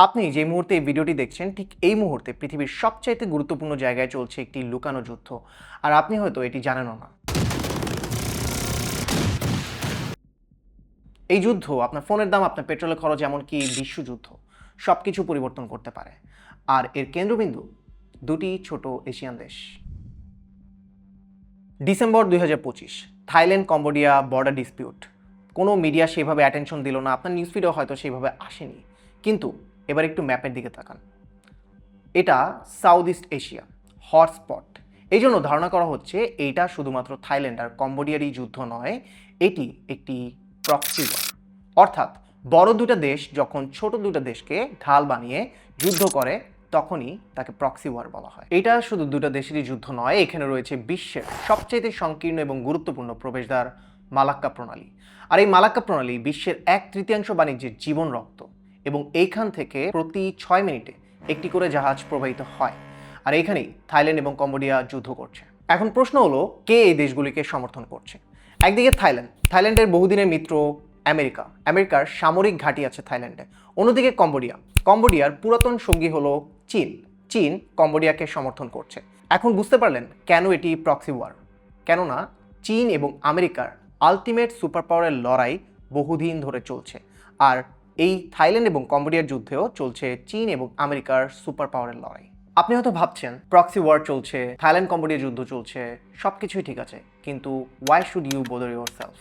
আপনি যে মুহূর্তে এই ভিডিওটি দেখছেন ঠিক এই মুহূর্তে পৃথিবীর সবচাইতে গুরুত্বপূর্ণ জায়গায় চলছে একটি লুকানো যুদ্ধ, আর আপনি হয়তো এটি জানেনও না। এই যুদ্ধ আপনার ফোনের দাম, আপনার পেট্রোলের খরচ, এমনকি বিশ্বযুদ্ধ সব কিছু পরিবর্তন করতে পারে। আর এর কেন্দ্রবিন্দু দুটি ছোট এশিয়ান দেশ। December 2025, Thailand Cambodia border dispute. কোনো মিডিয়া সেভাবে অ্যাটেনশন দিল না, আপনার নিউজ ফিডেও হয়তো সেভাবে আসেনি। কিন্তু এবার একটু ম্যাপের দিকে তাকান। এটা সাউথ ইস্ট এশিয়া হটস্পট। এই জন্য ধারণা করা হচ্ছে এইটা শুধুমাত্র থাইল্যান্ড আর কম্বোডিয়ারই যুদ্ধ নয়, এটি একটি প্রক্সি ওয়ার। অর্থাৎ বড় দুটা দেশ যখন ছোট দুটা দেশকে ঢাল বানিয়ে যুদ্ধ করে তখনই তাকে প্রক্সি ওয়ার বলা হয়। এটা শুধু দুটা দেশেরই যুদ্ধ নয়, এখানে রয়েছে বিশ্বের সবচেয়ে সংকীর্ণ এবং গুরুত্বপূর্ণ প্রবেশদ্বার মালাক্কা প্রণালী। আর এই মালাক্কা প্রণালী বিশ্বের 1/3 বাণিজ্যের জীবন রক্ত, এবং এইখান থেকে প্রতি 6 মিনিটে একটি করে জাহাজ প্রবাহিত হয়। আর এইখানেই থাইল্যান্ড এবং কম্বোডিয়া যুদ্ধ করছে। এখন প্রশ্ন হলো, কে এই দেশগুলিকে সমর্থন করছে? একদিকে থাইল্যান্ডের বহুদিনের মিত্র আমেরিকার সামরিক ঘাঁটি আছে থাইল্যান্ডে। অন্যদিকে কম্বোডিয়ার পুরাতন সঙ্গী হলো চীন কম্বোডিয়াকে সমর্থন করছে। এখন বুঝতে পারলেন কেন এটি প্রক্সি ওয়ার। কেননা চীন এবং আমেরিকার আলটিমেট সুপার পাওয়ারের লড়াই বহুদিন ধরে চলছে। আর এই থাইল্যান্ড এবং কম্বোডিয়ার যুদ্ধেও চলছে চীন এবং আমেরিকার সুপার পাওয়ারের লড়াই। আপনি হয়তো ভাবছেন প্রক্সি ওয়ার চলছে, থাইল্যান্ড কম্বোডিয়া যুদ্ধ চলছে, সব কিছুই ঠিক আছে, কিন্তু why should you bother yourself?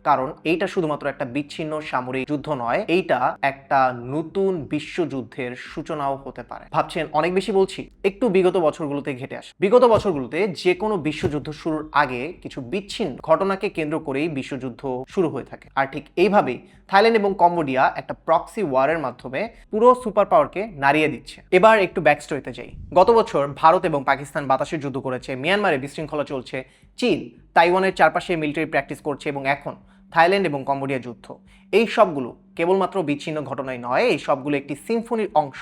কারণ এইটা শুধুমাত্র একটা বিচ্ছিন্ন সামরিক যুদ্ধ নয়, এইটা একটা নতুন বিশ্বযুদ্ধের সূচনাও হতে পারে। ভাবছেন অনেক বেশি বলছি? একটু বিগত বছরগুলোতে ঘেটে আসে। বিগত বছরগুলোতে যে কোনো বিশ্বযুদ্ধ শুরুর আগে কিছু বিচ্ছিন্ন ঘটনাকে কেন্দ্র করেই বিশ্বযুদ্ধ শুরু হয়ে থাকে। আর ঠিক এইভাবেই থাইল্যান্ড এবং কম্বোডিয়া একটা প্রক্সি ওয়ারের মাধ্যমে পুরো সুপার পাওয়ারকে নাড়িয়ে দিচ্ছে। এবার একটু ব্যাকস্টোরিতে যাই। গত বছর ভারত এবং পাকিস্তান বাতাসের যুদ্ধ করেছে, মিয়ানমারে বিশৃঙ্খলা চলছে, চীন তাইওয়ানের চারপাশে মিলিটারি প্র্যাকটিস করছে, এবং এখন থাইল্যান্ড এবং কম্বোডিয়া যুদ্ধ। এই সবগুলো কেবলমাত্র বিচ্ছিন্ন ঘটনাই নয়, এই সবগুলো একটি সিম্ফনির অংশ।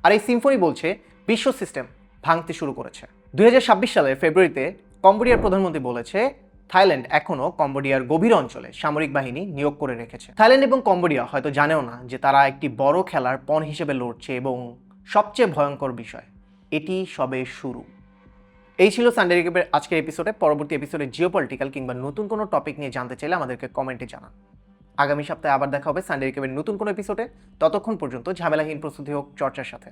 আর এই সিম্ফনি বলছে বিশ্ব সিস্টেম ভাঙতে শুরু করেছে। 2026 সালের ফেব্রুয়ারিতে কম্বোডিয়ার প্রধানমন্ত্রী বলেছে থাইল্যান্ড এখনও কম্বোডিয়ার গভীর অঞ্চলে সামরিক বাহিনী নিয়োগ করে রেখেছে। থাইল্যান্ড এবং কম্বোডিয়া হয়তো জানেও না যে তারা একটি বড় খেলার পণ হিসেবে লড়ছে, এবং সবচেয়ে ভয়ঙ্কর বিষয়, এটি সবে শুরু। এই ছিল সানডে রিক্যাপের আজকের এপিসোডে। পরবর্তী এপিসোডে জিওপলিটিক্যাল কিংবা নতুন কোনো টপিক নিয়ে জানতে চাইলে আমাদেরকে কমেন্টে জানান। আগামী সপ্তাহে আবার দেখা হবে সানডে রিক্যাপের নতুন কোনো এপিসোডে। ততক্ষণ পর্যন্ত ঝামেলাহীন প্রস্তুতি হোক চর্চার সাথে।